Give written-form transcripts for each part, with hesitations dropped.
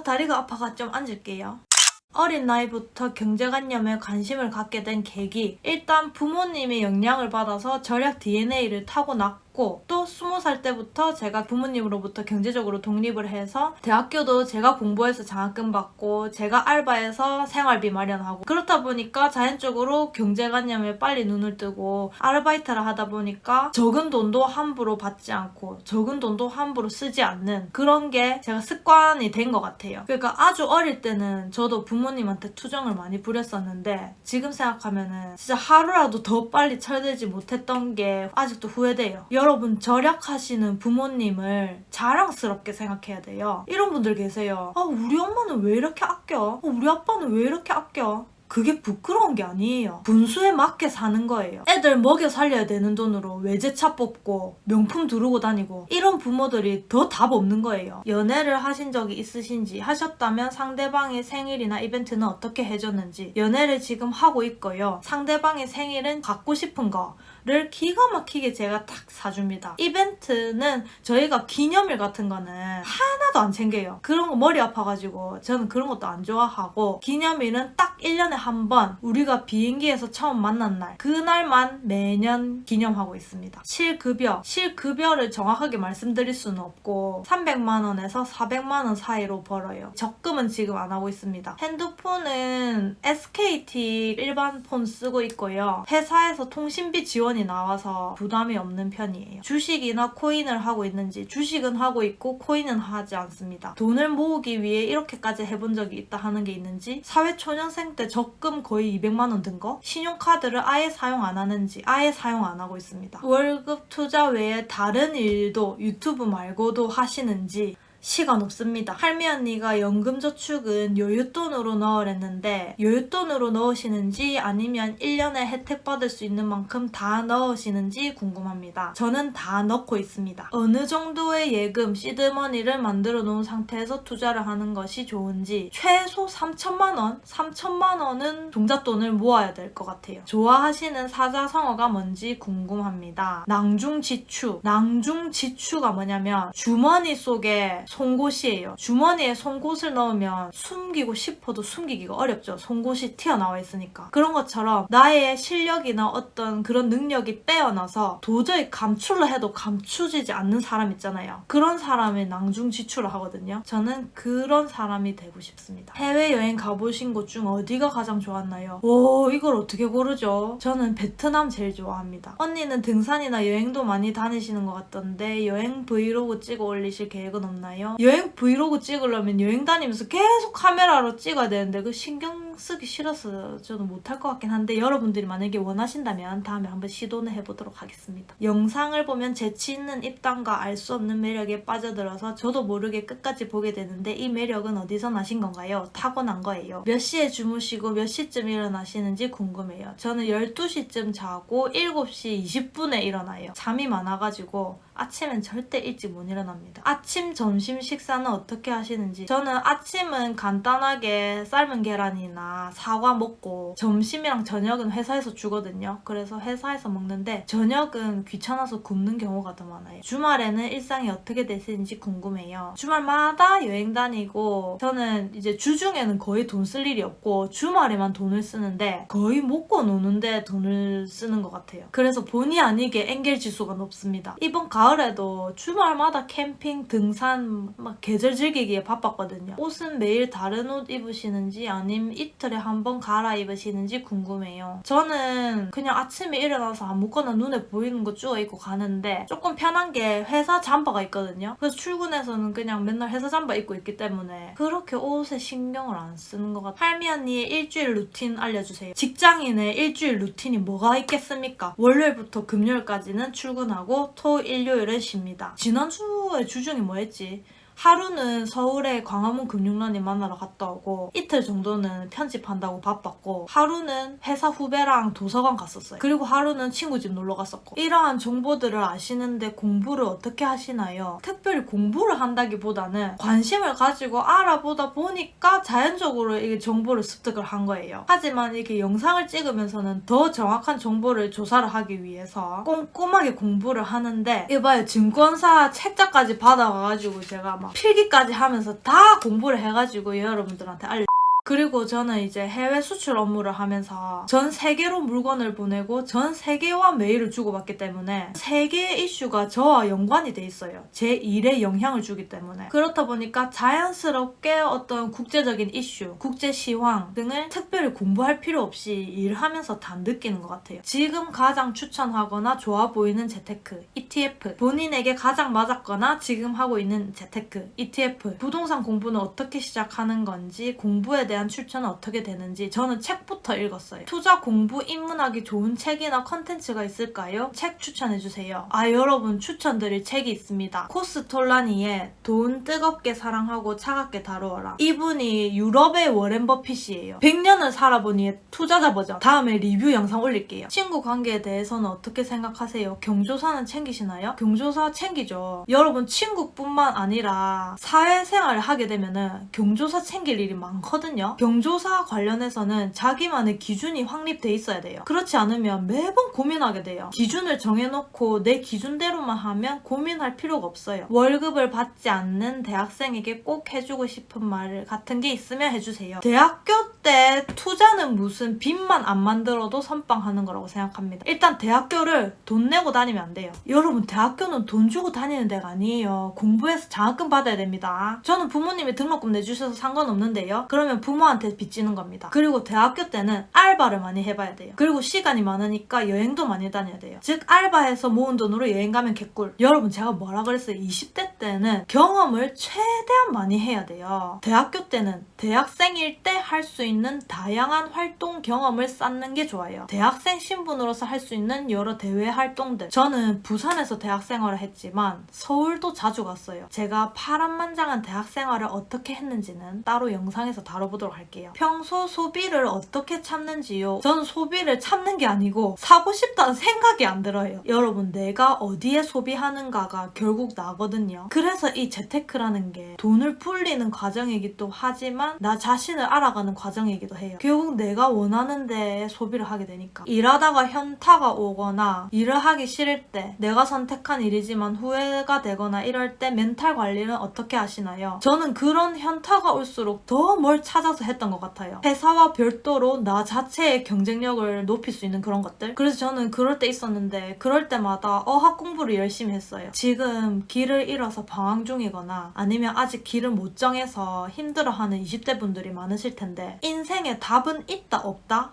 다리가 아파가 좀 앉을게요. 어린 나이부터 경제관념에 관심을 갖게 된 계기. 일단 부모님의 영향을 받아서 절약 DNA를 타고났고, 또 20살 때부터 제가 부모님으로부터 경제적으로 독립을 해서 대학교도 제가 공부해서 장학금 받고 제가 알바해서 생활비 마련하고, 그렇다 보니까 자연적으로 경제관념에 빨리 눈을 뜨고 아르바이트를 하다 보니까 적은 돈도 함부로 받지 않고 적은 돈도 함부로 쓰지 않는 그런 게 제가 습관이 된 것 같아요. 그러니까 아주 어릴 때는 저도 부모님한테 투정을 많이 부렸었는데 지금 생각하면은 진짜 하루라도 더 빨리 철들지 못했던 게 아직도 후회돼요. 여러분, 절약하시는 부모님을 자랑스럽게 생각해야 돼요. 이런 분들 계세요. 우리 엄마는 왜 이렇게 아껴? 우리 아빠는 왜 이렇게 아껴? 그게 부끄러운 게 아니에요. 분수에 맞게 사는 거예요. 애들 먹여 살려야 되는 돈으로 외제차 뽑고 명품 두르고 다니고, 이런 부모들이 더 답 없는 거예요. 연애를 하신 적이 있으신지, 하셨다면 상대방의 생일이나 이벤트는 어떻게 해줬는지, 연애를 지금 하고 있고요. 상대방의 생일은 갖고 싶은 거를 기가 막히게 제가 탁 사줍니다. 이벤트는 저희가 기념일 같은 거는 하나도 안 챙겨요. 그런 거 머리 아파가지고 저는 그런 것도 안 좋아하고, 기념일은 딱 1년에 한 번 우리가 비행기에서 처음 만난 날, 그날만 매년 기념하고 있습니다. 실급여를 정확하게 말씀드릴 수는 없고 300만 원에서 400만 원 사이로 벌어요. 적금은 지금 안 하고 있습니다. 핸드폰은 SKT 일반 폰 쓰고 있고요. 회사에서 통신비 지원이 나와서 부담이 없는 편이에요. 주식이나 코인을 하고 있는지, 주식은 하고 있고 코인은 하지 않습니다. 돈을 모으기 위해 이렇게까지 해본 적이 있다 하는 게 있는지, 사회초년생 때 적금 거의 200만 원 든 거, 신용카드를 아예 사용 안 하는지 아예 사용 안 하고 있습니다. 월급 투자 외에 다른 일도 유튜브 말고도 하시는지, 시간 없습니다. 할미 언니가 연금저축은 여윳돈으로 넣으랬는데 여윳돈으로 넣으시는지 아니면 1년에 혜택 받을 수 있는 만큼 다 넣으시는지 궁금합니다. 저는 다 넣고 있습니다. 어느 정도의 예금, 시드머니를 만들어 놓은 상태에서 투자를 하는 것이 좋은지, 최소 3천만 원? 3천만 원은 종잣돈을 모아야 될 것 같아요. 좋아하시는 사자성어가 뭔지 궁금합니다. 낭중지추가 뭐냐면 주머니 속에 송곳이에요. 주머니에 송곳을 넣으면 숨기고 싶어도 숨기기가 어렵죠. 송곳이 튀어나와 있으니까. 그런 것처럼 나의 실력이나 어떤 그런 능력이 빼어나서 도저히 감출을 해도 감추지지 않는 사람 있잖아요. 그런 사람이 낭중지추를 하거든요. 저는 그런 사람이 되고 싶습니다. 해외여행 가보신 곳 중 어디가 가장 좋았나요? 이걸 어떻게 고르죠? 저는 베트남 제일 좋아합니다. 언니는 등산이나 여행도 많이 다니시는 것 같던데 여행 브이로그 찍어 올리실 계획은 없나요? 여행 브이로그 찍으려면 여행 다니면서 계속 카메라로 찍어야 되는데 그 신경 쓰기 싫어서 저는 못할 것 같긴 한데, 여러분들이 만약에 원하신다면 다음에 한번 시도는 해보도록 하겠습니다. 영상을 보면 재치 있는 입담과 알 수 없는 매력에 빠져들어서 저도 모르게 끝까지 보게 되는데 이 매력은 어디서 나신 건가요? 타고난 거예요. 몇 시에 주무시고 몇 시쯤 일어나시는지 궁금해요. 저는 12시쯤 자고 7시 20분에 일어나요. 잠이 많아가지고 아침엔 절대 일찍 못 일어납니다. 아침, 점심 식사는 어떻게 하시는지. 저는 아침은 간단하게 삶은 계란이나 사과 먹고, 점심이랑 저녁은 회사에서 주거든요. 그래서 회사에서 먹는데 저녁은 귀찮아서 굶는 경우가 더 많아요. 주말에는 일상이 어떻게 되시는지 궁금해요. 주말마다 여행 다니고, 저는 이제 주중에는 거의 돈 쓸 일이 없고 주말에만 돈을 쓰는데 거의 먹고 노는데 돈을 쓰는 것 같아요. 그래서 본의 아니게 엔겔 지수가 높습니다. 이번 가을에도 주말마다 캠핑, 등산 막 계절 즐기기에 바빴거든요. 옷은 매일 다른 옷 입으시는지 아니면 이틀에 한 번 갈아입으시는지 궁금해요. 저는 그냥 아침에 일어나서 아무거나 눈에 보이는 거 주워 입고 가는데, 조금 편한 게 회사 잠바가 있거든요. 그래서 출근해서는 그냥 맨날 회사 잠바 입고 있기 때문에 그렇게 옷에 신경을 안 쓰는 것 같아요. 할미 언니의 일주일 루틴 알려주세요. 직장인의 일주일 루틴이 뭐가 있겠습니까? 월요일부터 금요일까지는 출근하고 토, 일요일은 쉽니다. 지난주에 주중에 뭐 했지? 하루는 서울에 광화문 금융런이 만나러 갔다 오고, 이틀 정도는 편집한다고 바빴고, 하루는 회사 후배랑 도서관 갔었어요. 그리고 하루는 친구 집 놀러 갔었고. 이러한 정보들을 아시는데 공부를 어떻게 하시나요? 특별히 공부를 한다기보다는 관심을 가지고 알아보다 보니까 자연적으로 이게 정보를 습득을 한 거예요. 하지만 이렇게 영상을 찍으면서는 더 정확한 정보를 조사를 하기 위해서 꼼꼼하게 공부를 하는데, 이봐요, 증권사 책자까지 받아가가지고 제가 막 필기까지 하면서 다 공부를 해가지고 여러분들한테 그리고 저는 이제 해외 수출 업무를 하면서 전 세계로 물건을 보내고 전 세계와 메일을 주고받기 때문에 세계의 이슈가 저와 연관이 돼 있어요. 제 일에 영향을 주기 때문에. 그렇다 보니까 자연스럽게 어떤 국제적인 이슈, 국제 시황 등을 특별히 공부할 필요 없이 일하면서 다 느끼는 것 같아요. 지금 가장 추천하거나 좋아 보이는 재테크, ETF. 본인에게 가장 맞았거나 지금 하고 있는 재테크, ETF. 부동산 공부는 어떻게 시작하는 건지, 공부에 대한 추천은 어떻게 되는지 저는 책부터 읽었어요. 투자 공부 입문하기 좋은 책이나 컨텐츠가 있을까요? 책 추천해주세요. 여러분 추천드릴 책이 있습니다. 코스톨라니의 돈 뜨겁게 사랑하고 차갑게 다루어라. 이분이 유럽의 워렌 버핏이에요. 100년을 살아보니 투자자 버전. 다음에 리뷰 영상 올릴게요. 친구 관계에 대해서는 어떻게 생각하세요? 경조사는 챙기시나요? 경조사 챙기죠. 여러분 친구뿐만 아니라 사회생활을 하게 되면은 경조사 챙길 일이 많거든요. 경조사 관련해서는 자기만의 기준이 확립돼 있어야 돼요. 그렇지 않으면 매번 고민하게 돼요. 기준을 정해놓고 내 기준대로만 하면 고민할 필요가 없어요. 월급을 받지 않는 대학생에게 꼭 해주고 싶은 말 같은 게 있으면 해주세요. 대학교 때 투자는 무슨 빚만 안 만들어도 선빵하는 거라고 생각합니다. 일단 대학교를 돈 내고 다니면 안 돼요. 여러분 대학교는 돈 주고 다니는 데가 아니에요. 공부해서 장학금 받아야 됩니다. 저는 부모님이 등록금 내주셔서 상관없는데요. 그러면 부모한테 빚지는 겁니다. 그리고 대학교 때는 알바를 많이 해봐야 돼요. 그리고 시간이 많으니까 여행도 많이 다녀야 돼요. 즉 알바해서 모은 돈으로 여행 가면 개꿀. 여러분 제가 뭐라 그랬어요? 20대 때는 경험을 최대한 많이 해야 돼요. 대학교 때는 대학생일 때 할 수 있는 다양한 활동 경험을 쌓는 게 좋아요. 대학생 신분으로서 할 수 있는 여러 대외 활동들. 저는 부산에서 대학 생활을 했지만 서울도 자주 갔어요. 제가 파란만장한 대학 생활을 어떻게 했는지는 따로 영상에서 다뤄보도록 할게요. 평소 소비를 어떻게 참는지요? 저는 소비를 참는 게 아니고 사고 싶다는 생각이 안 들어요. 여러분 내가 어디에 소비하는가가 결국 나거든요. 그래서 이 재테크라는 게 돈을 불리는 과정이기도 하지만 나 자신을 알아가는 과정이기도 해요. 결국 내가 원하는 데에 소비를 하게 되니까. 일하다가 현타가 오거나 일을 하기 싫을 때 내가 선택한 일이지만 후회가 되거나 이럴 때 멘탈 관리는 어떻게 하시나요? 저는 그런 현타가 올수록 더 뭘 찾아서 했던 것 같아요. 회사와 별도로 나 자체의 경쟁력을 높일 수 있는 그런 것들. 그래서 저는 그럴 때 있었는데 그럴 때마다 어학 공부를 열심히 했어요. 지금 길을 잃어서 방황 중이거나 아니면 아직 길을 못 정해서 힘들어하는 20대 분들이 많으실 텐데 인생에 답은 있다 없다?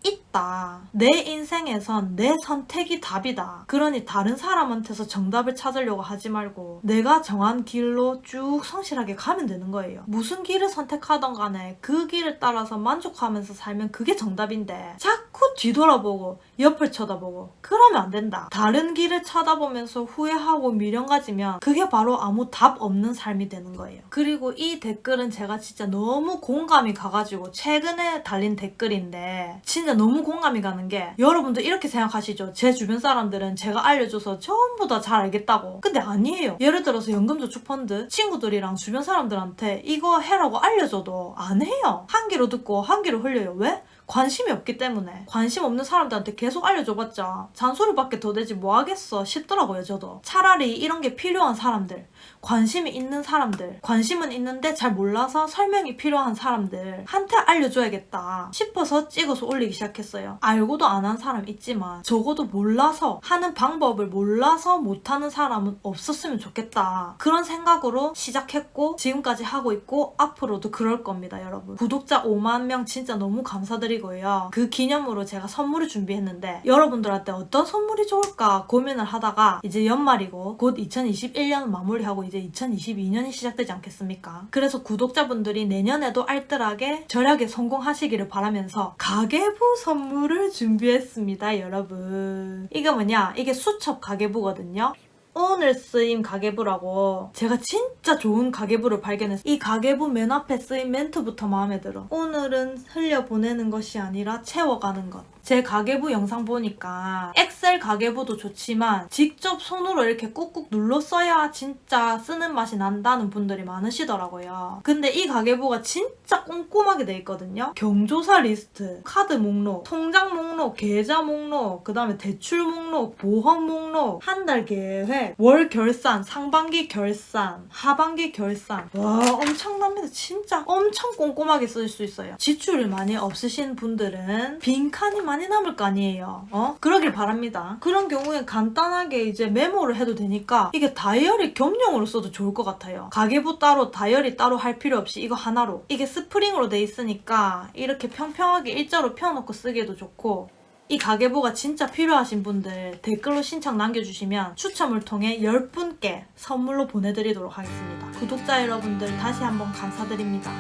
있다. 내 인생에선 내 선택이 답이다. 그러니 다른 사람한테서 정답을 찾으려고 하지 말고 내가 정한 길로 쭉 성실하게 가면 되는 거예요. 무슨 길을 선택하던 간에 그 길을 따라서 만족하면서 살면 그게 정답인데 자꾸 뒤돌아보고 옆을 쳐다보고 그러면 안 된다. 다른 길을 쳐다보면서 후회하고 미련 가지면 그게 바로 아무 답 없는 삶이 되는 거예요. 그리고 이 댓글은 제가 진짜 너무 공감이 가가지고 최근에 달린 댓글인데 진짜 너무 공감이 가는 게 여러분도 이렇게 생각하시죠? 제 주변 사람들은 제가 알려줘서 전부 다 잘 알겠다고. 근데 아니에요. 예를 들어서 연금저축펀드 친구들이랑 주변 사람들한테 이거 해라고 알려줘도 안 해요. 한 귀로 듣고 한 귀로 흘려요. 왜? 관심이 없기 때문에. 관심 없는 사람들한테 계속 알려줘봤자 잔소리밖에 더 되지 뭐 하겠어 싶더라고요. 저도 차라리 이런 게 필요한 사람들, 관심이 있는 사람들, 관심은 있는데 잘 몰라서 설명이 필요한 사람들 한테 알려줘야겠다 싶어서 찍어서 올리기 시작했어요. 알고도 안 한 사람 있지만 적어도 몰라서 하는 방법을 몰라서 못하는 사람은 없었으면 좋겠다. 그런 생각으로 시작했고 지금까지 하고 있고 앞으로도 그럴 겁니다. 여러분 구독자 5만 명 진짜 너무 감사드리고요. 그 기념으로 제가 선물을 준비했는데 여러분들한테 어떤 선물이 좋을까 고민을 하다가 이제 연말이고 곧 2021년 마무리하고 이제 2022년이 시작되지 않겠습니까? 그래서 구독자분들이 내년에도 알뜰하게 절약에 성공하시기를 바라면서 가계부 선물을 준비했습니다. 여러분 이게 뭐냐? 이게 수첩 가계부거든요. 오늘 쓰임 가계부라고 제가 진짜 좋은 가계부를 발견했어요. 이 가계부 맨 앞에 쓰인 멘트부터 마음에 들어. 오늘은 흘려보내는 것이 아니라 채워가는 것. 제 가계부 영상 보니까 엑셀 가계부도 좋지만 직접 손으로 이렇게 꾹꾹 눌러 써야 진짜 쓰는 맛이 난다는 분들이 많으시더라고요. 근데 이 가계부가 진짜 꼼꼼하게 돼 있거든요. 경조사 리스트, 카드 목록, 통장 목록, 계좌 목록, 그 다음에 대출 목록, 보험 목록, 한 달 계획, 월 결산, 상반기 결산, 하반기 결산. 와, 엄청납니다. 진짜 엄청 꼼꼼하게 쓸 수 있어요. 지출이 많이 없으신 분들은 빈칸이 많이 남을 거 아니에요. 그러길 바랍니다. 그런 경우에 간단하게 이제 메모를 해도 되니까 이게 다이어리 겸용으로 써도 좋을 것 같아요. 가계부 따로 다이어리 따로 할 필요 없이 이거 하나로, 이게 스프링으로 돼 있으니까 이렇게 평평하게 일자로 펴놓고 쓰기도 좋고, 이 가계부가 진짜 필요하신 분들 댓글로 신청 남겨주시면 추첨을 통해 10분께 선물로 보내드리도록 하겠습니다. 구독자 여러분들 다시 한번 감사드립니다.